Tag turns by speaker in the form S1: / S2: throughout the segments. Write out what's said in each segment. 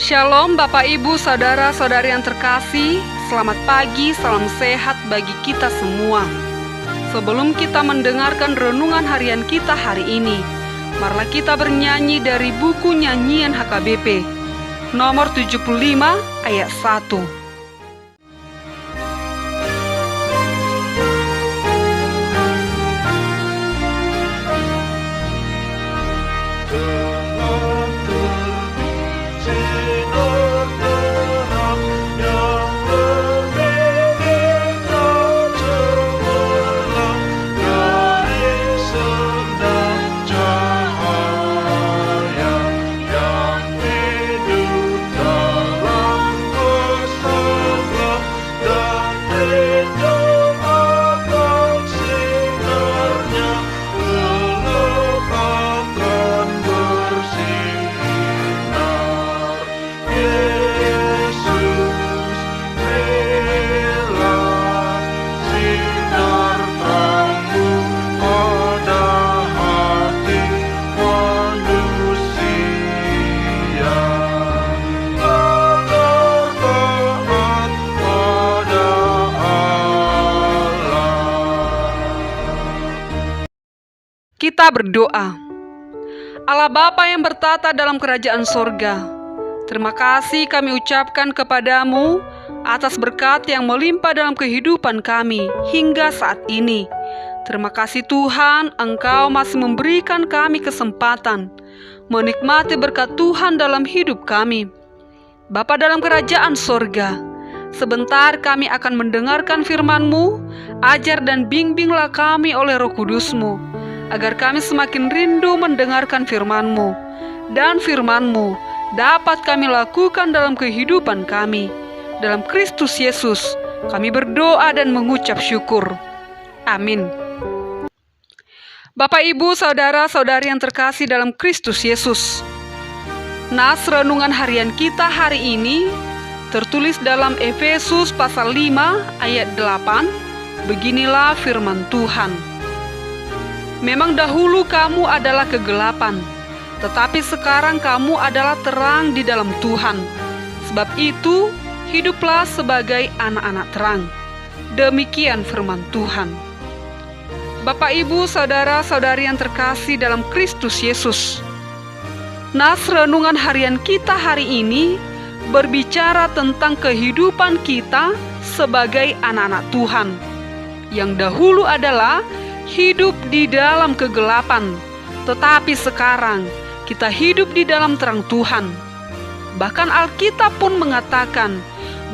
S1: Shalom Bapak Ibu Saudara-saudari yang terkasih. Selamat pagi, salam sehat bagi kita semua. Sebelum kita mendengarkan renungan harian kita hari ini, marilah kita bernyanyi dari buku nyanyian HKBP nomor 75 ayat 1. Kita berdoa. Allah Bapa yang bertata dalam kerajaan sorga, terima kasih kami ucapkan kepadamu atas berkat yang melimpah dalam kehidupan kami hingga saat ini. Terima kasih Tuhan, Engkau masih memberikan kami kesempatan menikmati berkat Tuhan dalam hidup kami. Bapa dalam kerajaan sorga, sebentar kami akan mendengarkan firman-Mu. Ajar dan bimbinglah kami oleh Roh Kudus-Mu, agar kami semakin rindu mendengarkan firman-Mu, dan firman-Mu dapat kami lakukan dalam kehidupan kami. Dalam Kristus Yesus, kami berdoa dan mengucap syukur. Amin. Bapak, Ibu, Saudara-saudari yang terkasih dalam Kristus Yesus, nas renungan harian kita hari ini tertulis dalam Efesus pasal 5 ayat 8. Beginilah firman Tuhan. Memang dahulu kamu adalah kegelapan, tetapi sekarang kamu adalah terang di dalam Tuhan. Sebab itu, hiduplah sebagai anak-anak terang. Demikian firman Tuhan. Bapak, Ibu, Saudara-saudari yang terkasih dalam Kristus Yesus, nas renungan harian kita hari ini berbicara tentang kehidupan kita sebagai anak-anak Tuhan, yang dahulu adalah hidup di dalam kegelapan, tetapi sekarang kita hidup di dalam terang Tuhan. Bahkan Alkitab pun mengatakan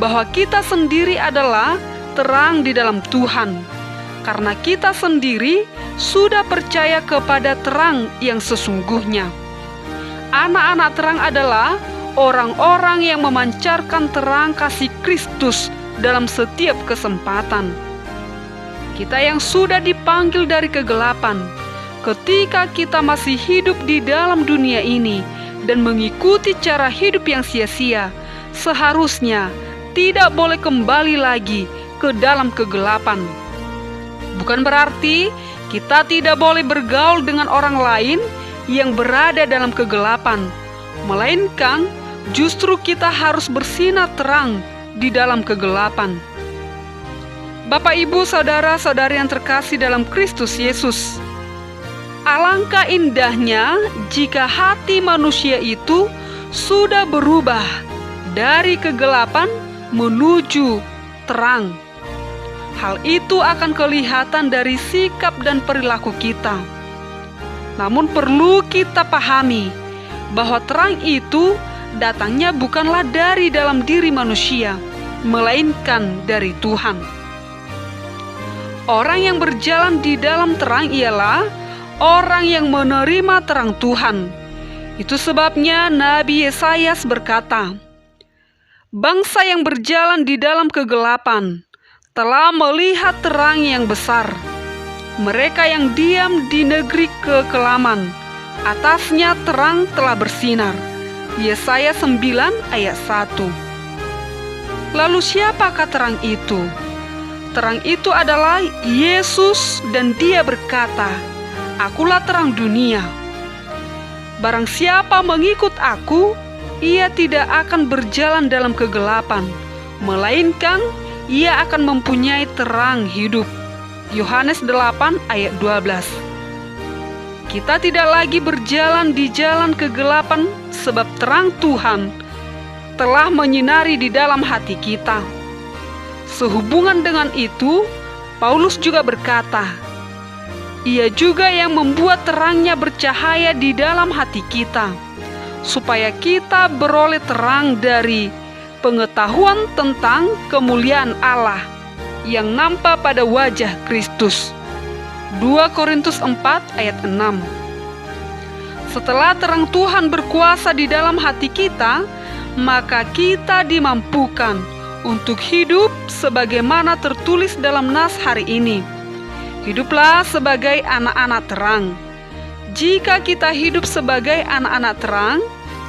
S1: bahwa kita sendiri adalah terang di dalam Tuhan, karena kita sendiri sudah percaya kepada terang yang sesungguhnya. Anak-anak terang adalah orang-orang yang memancarkan terang kasih Kristus dalam setiap kesempatan. Kita yang sudah dipanggil dari kegelapan, ketika kita masih hidup di dalam dunia ini dan mengikuti cara hidup yang sia-sia, seharusnya tidak boleh kembali lagi ke dalam kegelapan. Bukan berarti kita tidak boleh bergaul dengan orang lain yang berada dalam kegelapan, melainkan justru kita harus bersinar terang di dalam kegelapan. Bapak, Ibu, Saudara-saudari yang terkasih dalam Kristus Yesus, alangkah indahnya jika hati manusia itu sudah berubah dari kegelapan menuju terang. Hal itu akan kelihatan dari sikap dan perilaku kita. Namun perlu kita pahami bahwa terang itu datangnya bukanlah dari dalam diri manusia, melainkan dari Tuhan. Orang yang berjalan di dalam terang ialah orang yang menerima terang Tuhan. Itu sebabnya Nabi Yesayas berkata, "Bangsa yang berjalan di dalam kegelapan telah melihat terang yang besar. Mereka yang diam di negeri kekelaman, atasnya terang telah bersinar." Yesaya 9 ayat 1. Lalu siapakah terang itu? Terang itu adalah Yesus, dan Dia berkata, "Akulah terang dunia. Barang siapa mengikut aku, ia tidak akan berjalan dalam kegelapan, melainkan ia akan mempunyai terang hidup. Yohanes 8 ayat 12. Kita tidak lagi berjalan di jalan kegelapan sebab terang Tuhan telah menyinari di dalam hati kita. Sehubungan dengan itu, Paulus juga berkata, ia juga yang membuat terangnya bercahaya di dalam hati kita, supaya kita beroleh terang dari pengetahuan tentang kemuliaan Allah yang nampak pada wajah Kristus. 2 Korintus 4 ayat 6. Setelah terang Tuhan berkuasa di dalam hati kita, maka kita dimampukan untuk hidup sebagaimana tertulis dalam nas hari ini. Hiduplah sebagai anak-anak terang. Jika kita hidup sebagai anak-anak terang,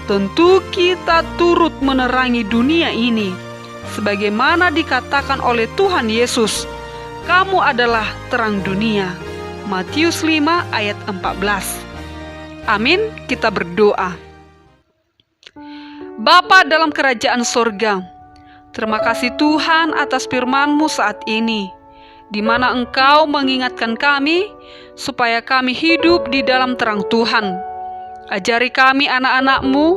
S1: tentu kita turut menerangi dunia ini. Sebagaimana dikatakan oleh Tuhan Yesus, kamu adalah terang dunia. Matius 5 ayat 14. Amin, kita berdoa. Bapa dalam kerajaan sorga, terima kasih Tuhan atas firman-Mu saat ini, di mana Engkau mengingatkan kami supaya kami hidup di dalam terang Tuhan. Ajari kami anak-anak-Mu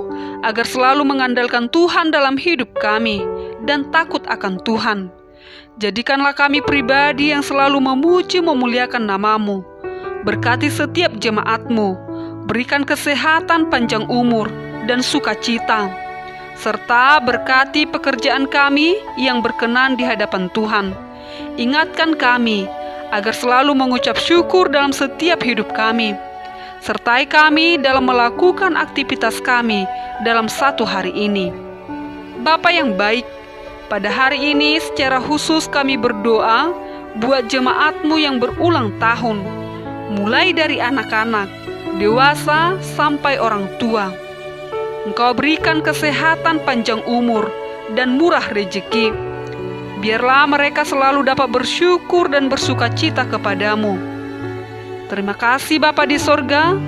S1: agar selalu mengandalkan Tuhan dalam hidup kami dan takut akan Tuhan. Jadikanlah kami pribadi yang selalu memuji memuliakan nama-Mu. Berkati setiap jemaat-Mu, berikan kesehatan, panjang umur, dan sukacita. Serta berkati pekerjaan kami yang berkenan di hadapan Tuhan. Ingatkan kami agar selalu mengucap syukur dalam setiap hidup kami. Sertai kami dalam melakukan aktivitas kami dalam satu hari ini. Bapa yang baik, pada hari ini secara khusus kami berdoa buat jemaat-Mu yang berulang tahun, mulai dari anak-anak, dewasa, sampai orang tua. Engkau berikan kesehatan, panjang umur, dan murah rezeki. Biarlah mereka selalu dapat bersyukur dan bersukacita kepadamu. Terima kasih Bapa di sorga.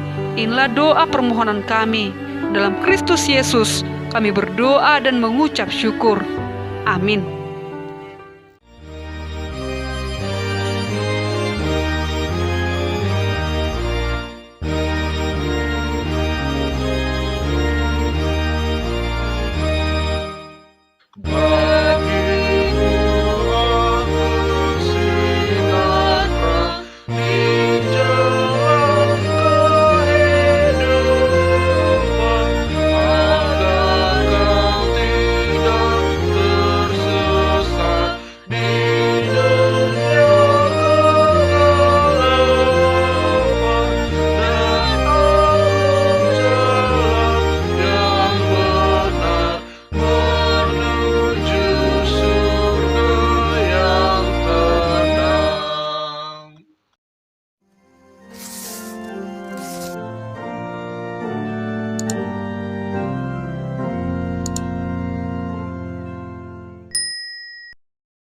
S1: Inilah doa permohonan kami. Dalam Kristus Yesus kami berdoa dan mengucap syukur. Amin.